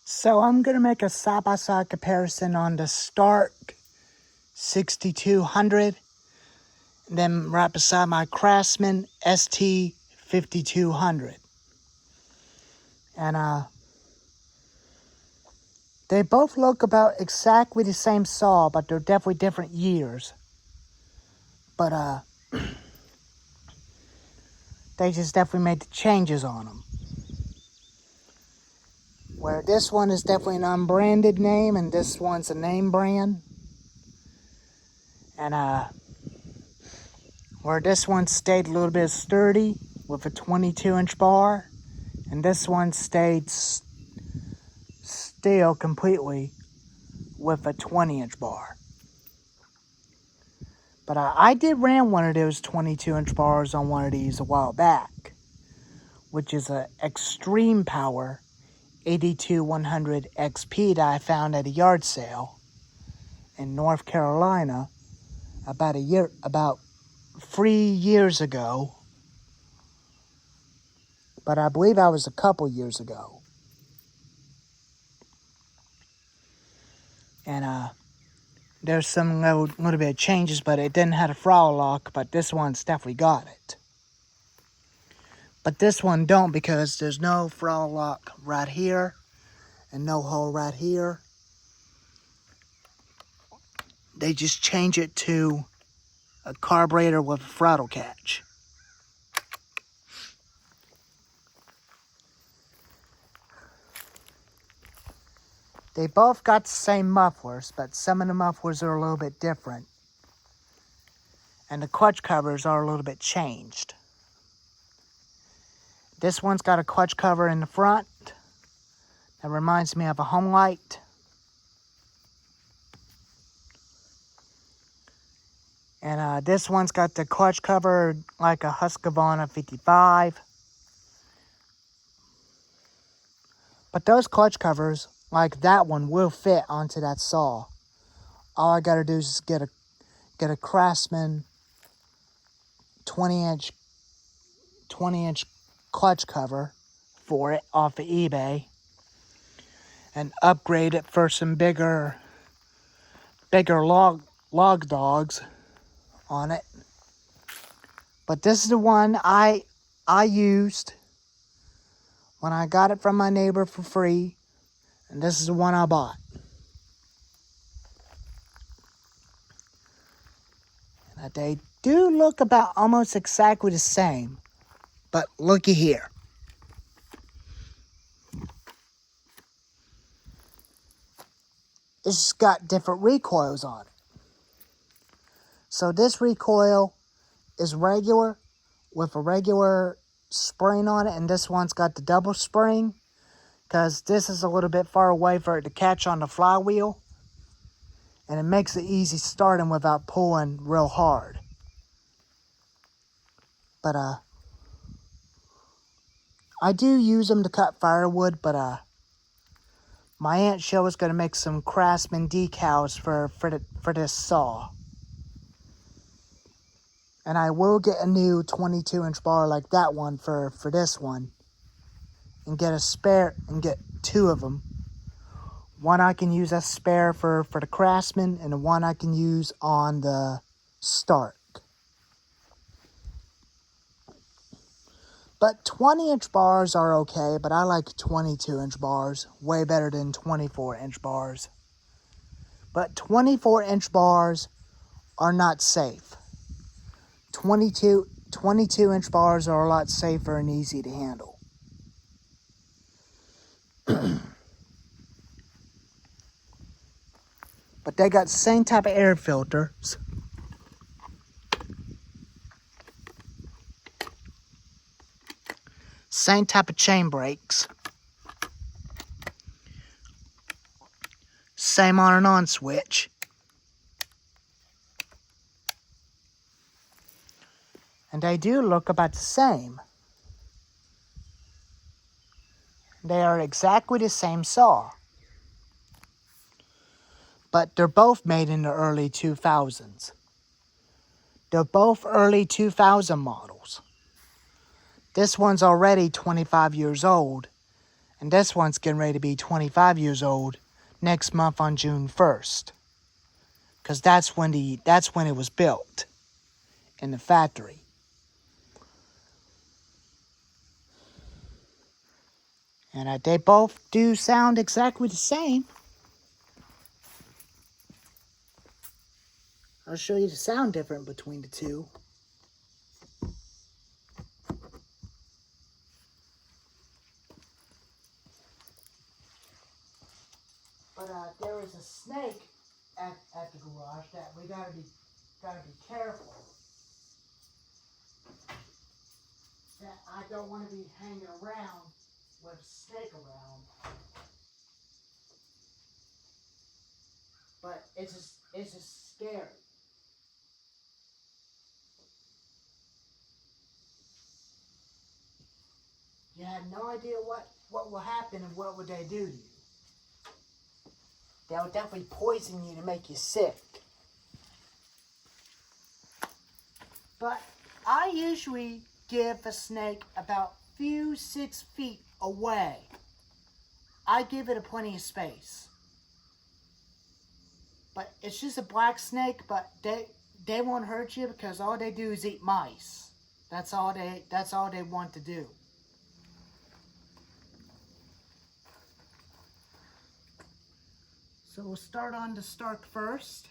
So I'm going to make a side-by-side comparison on the Stark 6200, and then right beside my Craftsman st5200. And they both look about exactly the same saw, but they're definitely different years. But they just definitely made the changes on them. Where this one is definitely an unbranded name, and this one's a name brand. And where this one stayed a little bit sturdy with a 22-inch bar, and this one stayed still completely with a 20-inch bar. But I did ran one of those 22-inch bars on one of these a while back, which is a Extreme Power 82100 XP that I found at a yard sale in North Carolina about 3 years ago. But I believe I was a couple years ago. And there's some little bit of changes, but it didn't have a throttle lock, but this one's definitely got it. But this one don't, because there's no throttle lock right here and no hole right here. They just change it to a carburetor with a throttle catch. They both got the same mufflers, but some of the mufflers are a little bit different. And the clutch covers are a little bit changed. This one's got a clutch cover in the front that reminds me of a home light. And this one's got the clutch cover like a Husqvarna 55. But those clutch covers, like that one, will fit onto that saw. All I gotta do is get a Craftsman 20-inch clutch cover for it off of eBay and upgrade it for some bigger log dogs on it. But this is the one I used when I got it from my neighbor for free, and this is the one I bought. And they do look about almost exactly the same, but looky here. It's got different recoils on it. So this recoil is regular with a regular spring on it, and this one's got the double spring because this is a little bit far away for it to catch on the flywheel, and it makes it easy starting without pulling real hard. But I do use them to cut firewood, but my Aunt Show is going to make some Craftsman decals for this saw. And I will get a new 22-inch bar like that one for this one. And get a spare, and get two of them. One I can use as spare for the Craftsman, and the one I can use on the Stark. But 20-inch bars are okay, but I like 22-inch bars way better than 24-inch bars. But 24-inch bars are not safe. 22-inch bars are a lot safer and easy to handle. But they got the same type of air filters. Same type of chain brakes. Same on and on switch. And they do look about the same. They are exactly the same saw. But they're both made in the early 2000s. They're both early 2000 models. This one's already 25 years old, And this one's getting ready to be 25 years old next month on June 1st. Because that's when it was built in the factory. And they both do sound exactly the same. I'll show you the sound difference between the two. But there is a snake at the garage that we gotta be careful. That I don't want to be hanging around with a snake around. But it's just scary. You have no idea what will happen and what would they do to you. They'll definitely poison you to make you sick. But I usually give a snake about 6 feet away. I give it plenty of space. But it's just a black snake, but they won't hurt you because all they do is eat mice. That's all they want to do. So we'll start on the Stark first.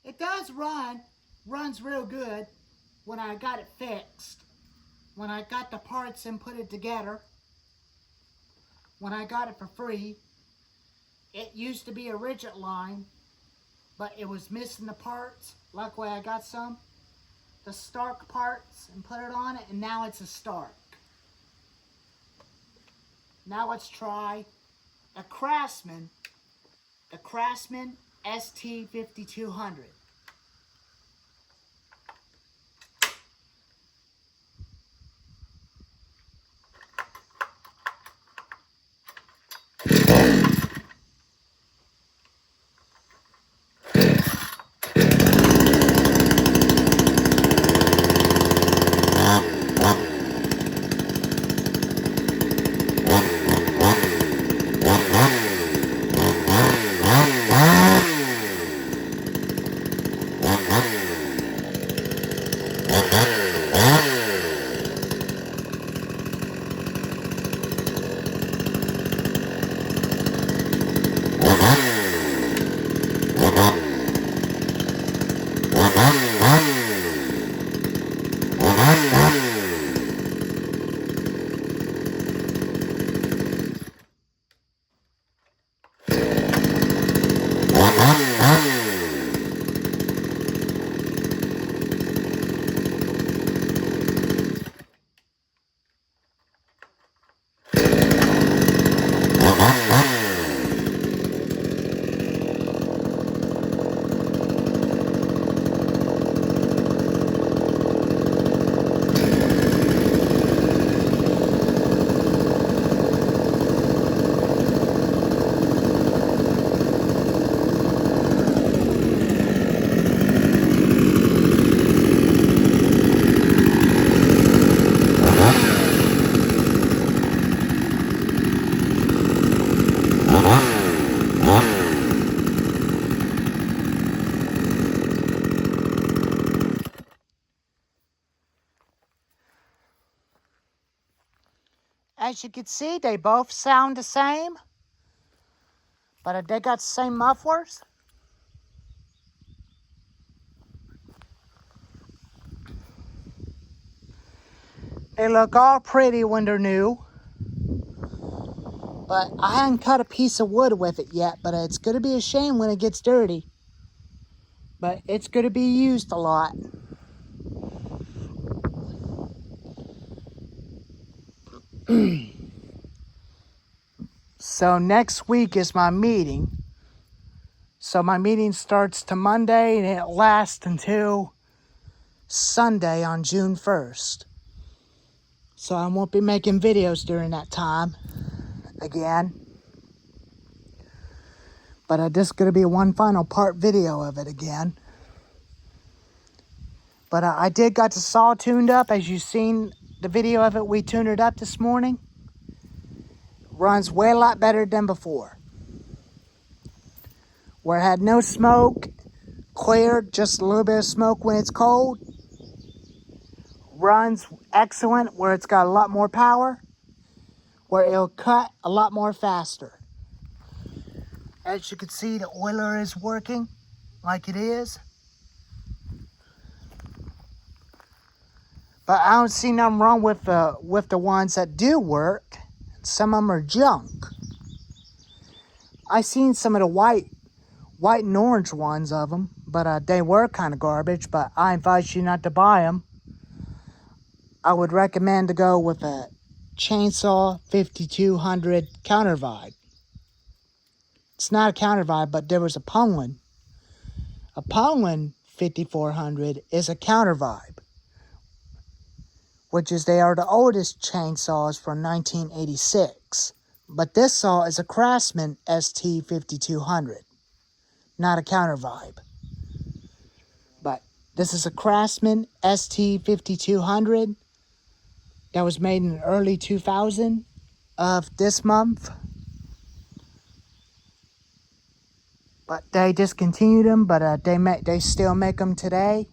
It does runs real good when I got it fixed. When I got the parts and put it together. When I got it for free. It used to be a rigid line, but it was missing the parts. Luckily I got the Stark parts and put it on it, and now it's a Stark. Now let's try a Craftsman st5200. As you can see, they both sound the same, but they got the same mufflers. They look all pretty when they're new. But I haven't cut a piece of wood with it yet, but it's going to be a shame when it gets dirty. But it's going to be used a lot. So next week is my meeting. So my meeting starts to Monday and it lasts until Sunday on June 1st. So I won't be making videos during that time again. But this is going to be one final part video of it again. But I did got the saw tuned up. As you've seen the video of it, we tuned it up this morning. Runs way a lot better than before. Where it had no smoke, clear, just a little bit of smoke when it's cold. Runs excellent where it's got a lot more power. Where it'll cut a lot more faster. As you can see, the oiler is working like it is. But I don't see nothing wrong with the ones that do work. Some of them are junk. I seen some of the white and orange ones of them, but they were kind of garbage. But I advise you not to buy them. I would recommend to go with a chainsaw 5200 counter vibe. It's not a counter vibe, but there was a Punlin. A Punlin 5400 is a counter vibe, which is they are the oldest chainsaws from 1986. But this saw is a Craftsman st5200, not a counter vibe. But this is a Craftsman st5200 that was made in early 2000 of this month. But they discontinued them, but they still make them today.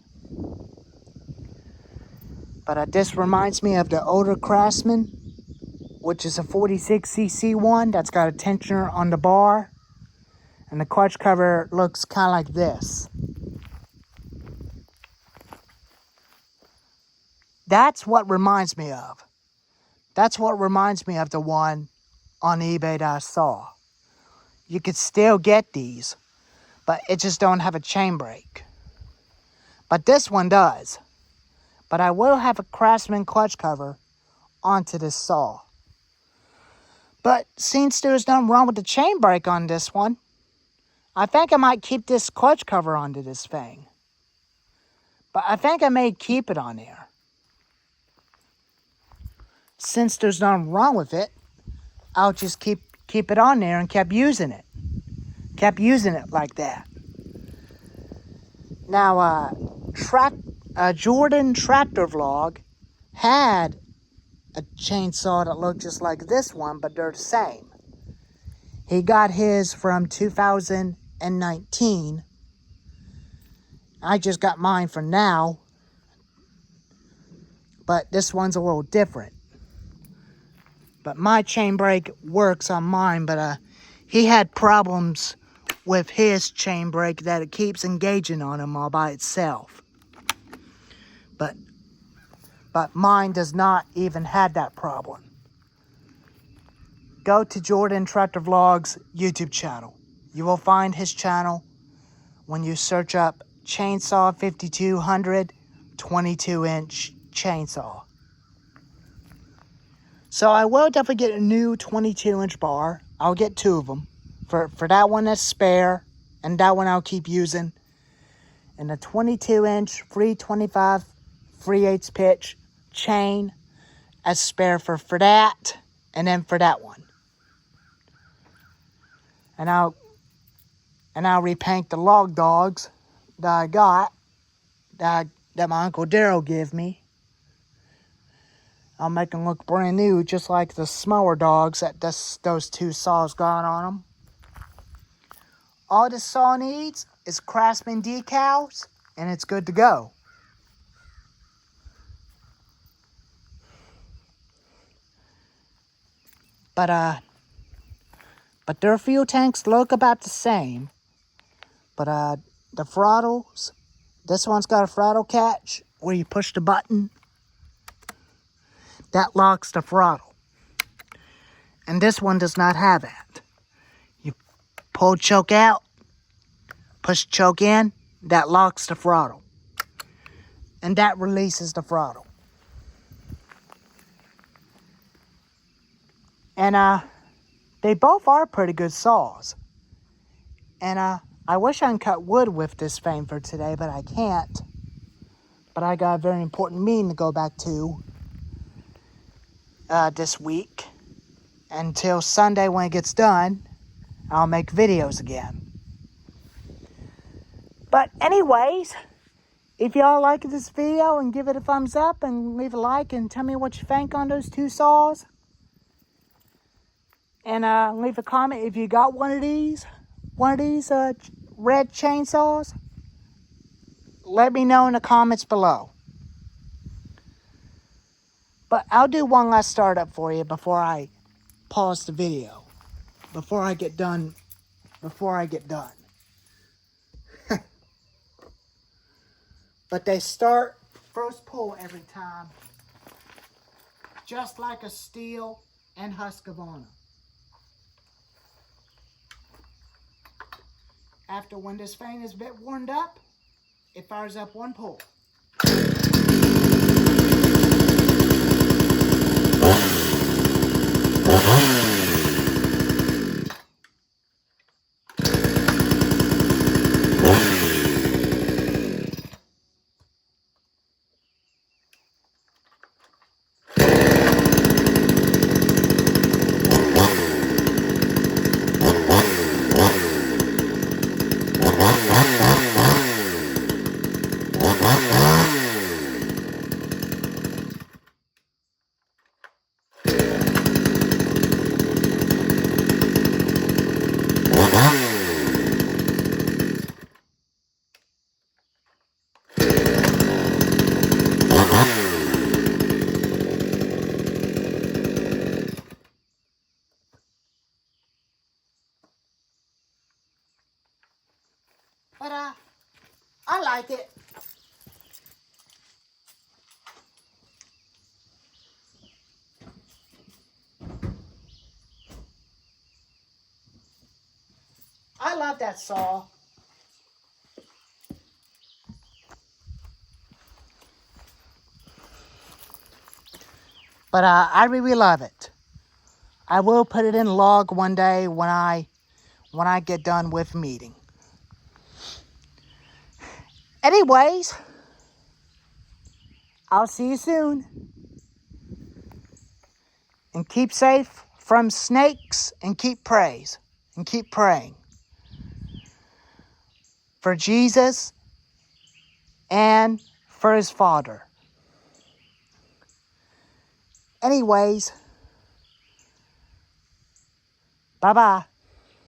But this reminds me of the older Craftsman, which is a 46cc one that's got a tensioner on the bar. And the clutch cover looks kind of like this. That's what reminds me of. That's what reminds me of the one on eBay that I saw. You could still get these, but it just don't have a chain brake. But this one does. But I will have a Craftsman clutch cover onto this saw. But since there's nothing wrong with the chain brake on this one, I think I might keep this clutch cover onto this thing. But I think I may keep it on there. Since there's nothing wrong with it, I'll just keep it on there and kept using it. Kept using it like that. Now, Jordan Tractor Vlog had a chainsaw that looked just like this one, but they're the same. He got his from 2019. I just got mine for now, but this one's a little different. But my chain brake works on mine, but he had problems with his chain brake that it keeps engaging on him all by itself. But mine does not even have that problem. Go to Jordan Tractor Vlog's YouTube channel. You will find his channel when you search up Chainsaw 5200 22-inch chainsaw. So I will definitely get a new 22-inch bar. I'll get 2 of them. For that one that's spare, and that one I'll keep using. And a 22-inch 325 3/8 pitch chain as spare for that, and then for that one. And I'll repaint the log dogs that I got, that my Uncle Daryl gave me. I'll make them look brand new, just like the smaller dogs that those 2 saws got on them. All this saw needs is Craftsman decals, and it's good to go. But their fuel tanks look about the same. But the throttles, this one's got a throttle catch where you push the button. that locks the throttle. And this one does not have that. You pull choke out, push choke in, that locks the throttle. And that releases the throttle. And they both are pretty good saws. And I wish I could cut wood with this thing for today, but I can't. But I got a very important meeting to go back to this week. Until Sunday when it gets done, I'll make videos again. But anyways, if y'all like this video, and give it a thumbs up and leave a like and tell me what you think on those two saws. And leave a comment if you got one of these red chainsaws. Let me know in the comments below. But I'll do one last startup for you before I pause the video. Before I get done. But they start first pull every time. Just like a Steel and Husqvarna. After when this thing is a bit warmed up, it fires up one pull. But I like it. I love that saw. But I really love it. I will put it in log one day when I get done with meeting. Anyways, I'll see you soon. And keep safe from snakes and keep praying. For Jesus and for his Father. Anyways, bye-bye.